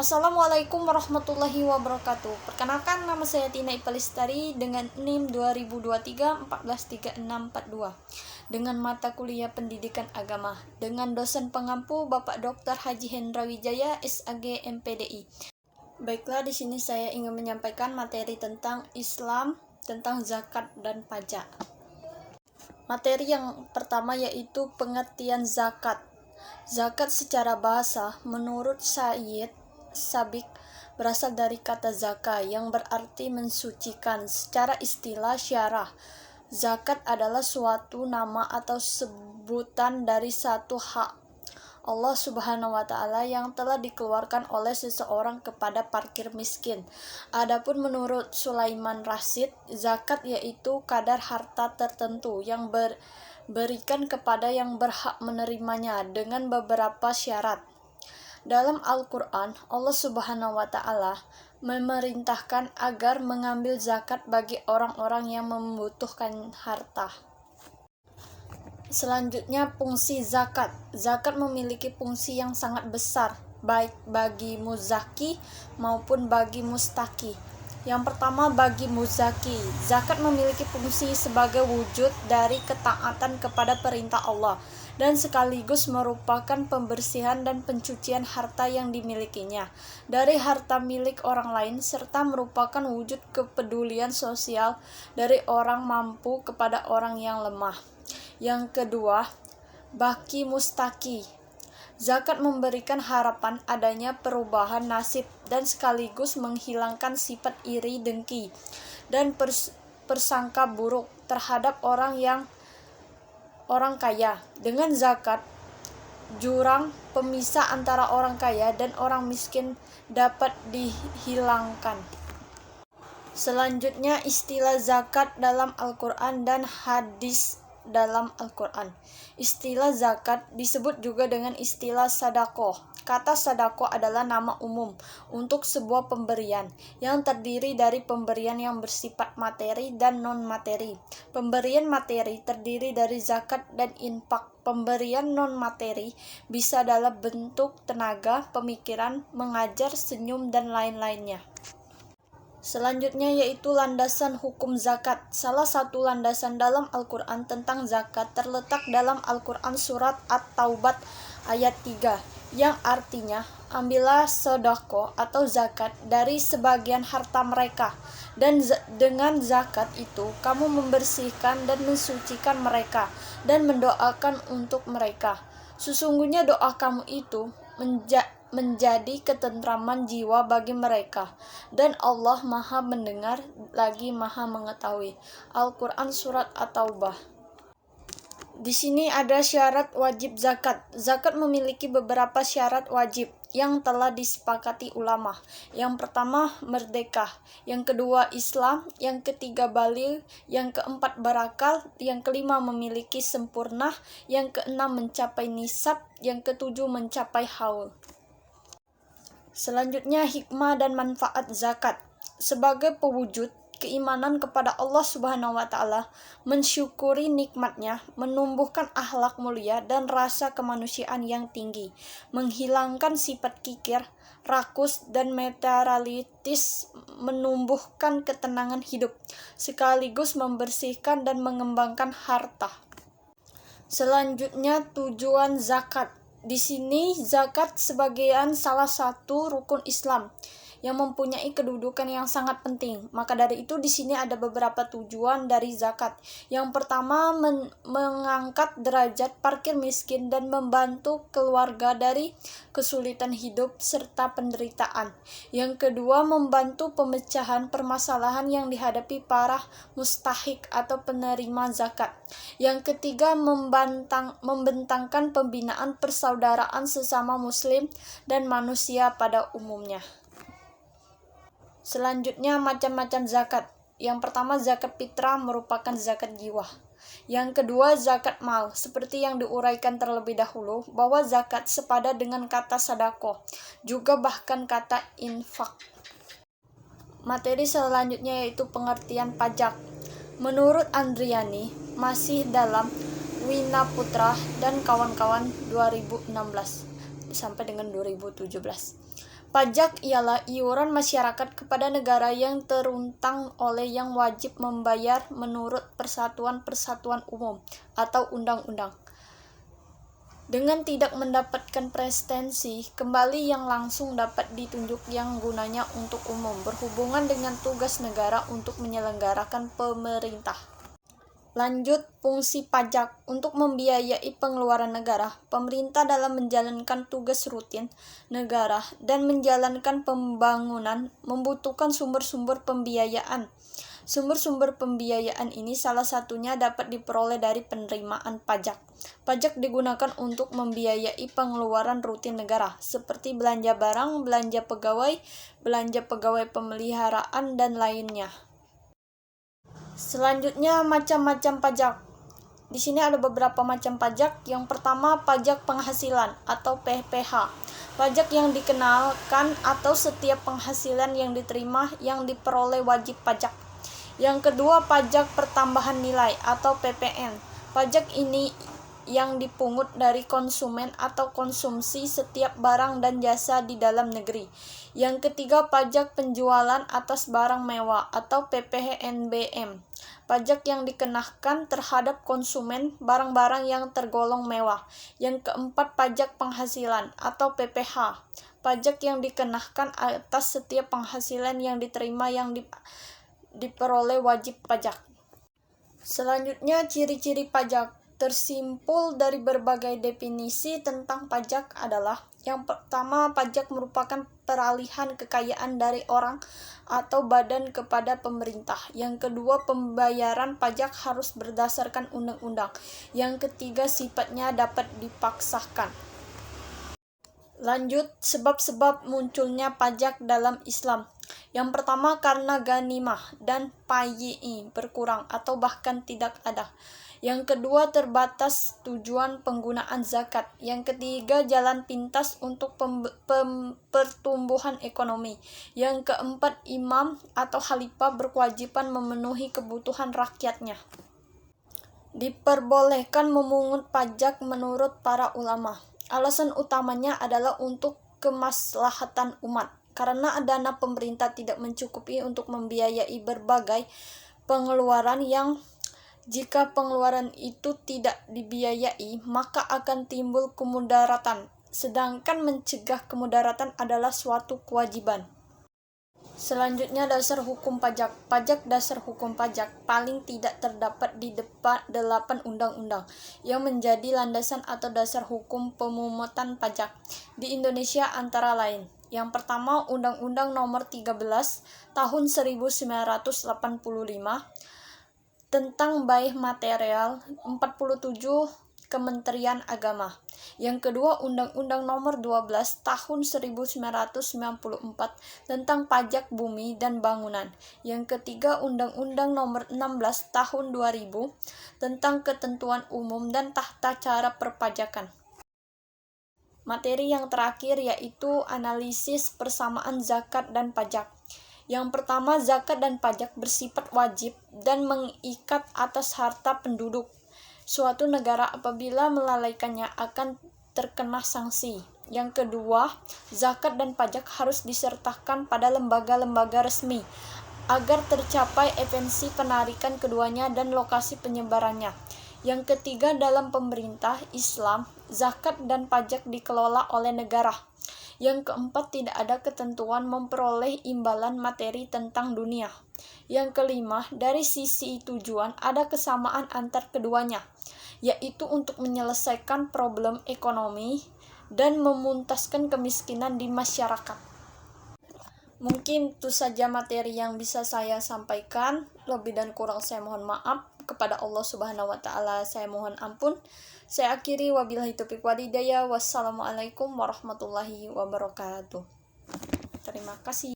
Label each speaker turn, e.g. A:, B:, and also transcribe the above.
A: Assalamualaikum warahmatullahi wabarakatuh. Perkenalkan, nama saya Tina Ipalistari dengan NIM 2023-143642 dengan mata kuliah Pendidikan Agama dengan dosen pengampu Bapak Dr. Haji Hendra Wijaya SAG MPDI. Baiklah, di sini saya ingin menyampaikan materi tentang Islam, tentang zakat dan pajak. Materi yang pertama yaitu pengertian zakat. Zakat secara bahasa menurut Sayyid Sabiq berasal dari kata zaka yang berarti mensucikan. Secara istilah syarah, zakat adalah suatu nama atau sebutan dari satu hak Allah Subhanahu wa Ta'ala yang telah dikeluarkan oleh seseorang kepada fakir miskin. Adapun menurut Sulaiman Rasyid, zakat yaitu kadar harta tertentu yang berikan kepada yang berhak menerimanya dengan beberapa syarat. Dalam Al-Quran, Allah Subhanahu wa Ta'ala memerintahkan agar mengambil zakat bagi orang-orang yang membutuhkan harta. Selanjutnya, fungsi zakat. Zakat memiliki fungsi yang sangat besar, baik bagi muzaki maupun bagi mustaki. Yang pertama, bagi muzaki, zakat memiliki fungsi sebagai wujud dari ketaatan kepada perintah Allah dan sekaligus merupakan pembersihan dan pencucian harta yang dimilikinya dari harta milik orang lain, serta merupakan wujud kepedulian sosial dari orang mampu kepada orang yang lemah. Yang kedua, baki mustaki. Zakat memberikan harapan adanya perubahan nasib dan sekaligus menghilangkan sifat iri dengki dan persangka buruk terhadap orang kaya. Dengan zakat, jurang pemisah antara orang kaya dan orang miskin dapat dihilangkan. Selanjutnya, istilah zakat dalam Al-Quran dan hadis dalam Al-Quran. Istilah zakat disebut juga dengan istilah sadaqoh. Kata sadaqoh adalah nama umum untuk sebuah pemberian yang terdiri dari pemberian yang bersifat materi dan non-materi. Pemberian materi terdiri dari zakat dan infak. Pemberian non-materi bisa dalam bentuk tenaga, pemikiran, mengajar, senyum, dan lain-lainnya. Selanjutnya yaitu landasan hukum zakat. Salah satu landasan dalam Al-Quran tentang zakat terletak dalam Al-Quran surat At-Taubat ayat 3 yang artinya, ambillah sedekah atau zakat dari sebagian harta mereka, dan dengan zakat itu kamu membersihkan dan mensucikan mereka dan mendoakan untuk mereka. Sesungguhnya doa kamu itu menjadi ketentraman jiwa bagi mereka, dan Allah Maha Mendengar lagi Maha Mengetahui. Al-Quran surat At-Taubah. Di sini ada syarat wajib zakat. Zakat memiliki beberapa syarat wajib yang telah disepakati ulama. Yang pertama, merdeka. Yang kedua, Islam. Yang ketiga, baligh. Yang keempat, berakal. Yang kelima, memiliki sempurna. Yang keenam, mencapai nisab. Yang ketujuh, mencapai haul. Selanjutnya, hikmah dan manfaat zakat. Sebagai pewujud keimanan kepada Allah Subhanahu wa Ta'ala, mensyukuri nikmatnya, menumbuhkan akhlak mulia dan rasa kemanusiaan yang tinggi, menghilangkan sifat kikir, rakus, dan materialistis, menumbuhkan ketenangan hidup, sekaligus membersihkan dan mengembangkan harta. Selanjutnya, tujuan zakat. Di sini zakat sebagian salah satu rukun Islam yang mempunyai kedudukan yang sangat penting. Maka dari itu di sini ada beberapa tujuan dari zakat. Yang pertama, mengangkat derajat fakir miskin dan membantu keluarga dari kesulitan hidup serta penderitaan. Yang kedua, membantu pemecahan permasalahan yang dihadapi para mustahik atau penerima zakat. Yang ketiga, membentangkan pembinaan persaudaraan sesama muslim dan manusia pada umumnya. Selanjutnya, macam-macam zakat. Yang pertama, zakat fitrah merupakan zakat jiwa. Yang kedua, zakat mal, seperti yang diuraikan terlebih dahulu, bahwa zakat sepada dengan kata sadaqoh, juga bahkan kata infak. Materi selanjutnya yaitu pengertian pajak. Menurut Andriani, masih dalam Wina Putra dan kawan-kawan 2016 sampai dengan 2017. Pajak ialah iuran masyarakat kepada negara yang teruntang oleh yang wajib membayar menurut persatuan-persatuan umum atau undang-undang. Dengan tidak mendapatkan prestensi, kembali yang langsung dapat ditunjuk yang gunanya untuk umum, berhubungan dengan tugas negara untuk menyelenggarakan pemerintah. Lanjut, fungsi pajak untuk membiayai pengeluaran negara. Pemerintah dalam menjalankan tugas rutin negara dan menjalankan pembangunan membutuhkan sumber-sumber pembiayaan. Sumber-sumber pembiayaan ini salah satunya dapat diperoleh dari penerimaan pajak. Pajak digunakan untuk membiayai pengeluaran rutin negara, seperti belanja barang, belanja pegawai pemeliharaan, dan lainnya. Selanjutnya, macam-macam pajak. Di sini ada beberapa macam pajak. Yang pertama, pajak penghasilan atau PPH. Pajak yang dikenakan atau setiap penghasilan yang diterima yang diperoleh wajib pajak. Yang kedua, pajak pertambahan nilai atau PPN. Pajak ini yang dipungut dari konsumen atau konsumsi setiap barang dan jasa di dalam negeri. Yang ketiga, pajak penjualan atas barang mewah atau PPNBM. Pajak yang dikenakan terhadap konsumen barang-barang yang tergolong mewah. Yang keempat, pajak penghasilan atau PPH. Pajak yang dikenakan atas setiap penghasilan yang diterima yang diperoleh wajib pajak. Selanjutnya, ciri-ciri pajak. Tersimpul dari berbagai definisi tentang pajak adalah: yang pertama, pajak merupakan peralihan kekayaan dari orang atau badan kepada pemerintah. Yang kedua, pembayaran pajak harus berdasarkan undang-undang. Yang ketiga, sifatnya dapat dipaksakan. Lanjut, sebab-sebab munculnya pajak dalam Islam. Yang pertama, karena ghanimah dan payyi berkurang atau bahkan tidak ada. Yang kedua, terbatas tujuan penggunaan zakat. Yang ketiga, jalan pintas untuk pertumbuhan ekonomi. Yang keempat, imam atau khalifah berkewajiban memenuhi kebutuhan rakyatnya. Diperbolehkan memungut pajak menurut para ulama. Alasan utamanya adalah untuk kemaslahatan umat, karena dana pemerintah tidak mencukupi untuk membiayai berbagai pengeluaran yang jika pengeluaran itu tidak dibiayai, maka akan timbul kemudaratan, sedangkan mencegah kemudaratan adalah suatu kewajiban. Selanjutnya, dasar hukum pajak. Pajak dasar hukum pajak paling tidak terdapat di 8 undang-undang yang menjadi landasan atau dasar hukum pemungutan pajak di Indonesia, antara lain. Yang pertama, Undang-Undang Nomor 13 Tahun 1985 tentang baih material, 47 Kementerian Agama. Yang kedua, Undang-Undang Nomor 12 Tahun 1994 tentang pajak bumi dan bangunan. Yang ketiga, Undang-Undang Nomor 16 Tahun 2000 tentang ketentuan umum dan tata cara perpajakan. Materi yang terakhir yaitu analisis persamaan zakat dan pajak. Yang pertama, zakat dan pajak bersifat wajib dan mengikat atas harta penduduk suatu negara. Apabila melalaikannya akan terkena sanksi. Yang kedua, zakat dan pajak harus disertakan pada lembaga-lembaga resmi agar tercapai efisiensi penarikan keduanya dan lokasi penyebarannya. Yang ketiga, dalam pemerintah Islam, zakat dan pajak dikelola oleh negara. Yang keempat, tidak ada ketentuan memperoleh imbalan materi tentang dunia. Yang kelima, dari sisi tujuan ada kesamaan antar keduanya, yaitu untuk menyelesaikan problem ekonomi dan memuntaskan kemiskinan di masyarakat. Mungkin itu saja materi yang bisa saya sampaikan. Lebih dan kurang saya mohon maaf. Kepada Allah Subhanahu wa Ta'ala saya mohon ampun. Saya akhiri, wabillahi taufiq wal hidayah. Wassalamualaikum warahmatullahi wabarakatuh. Terima kasih.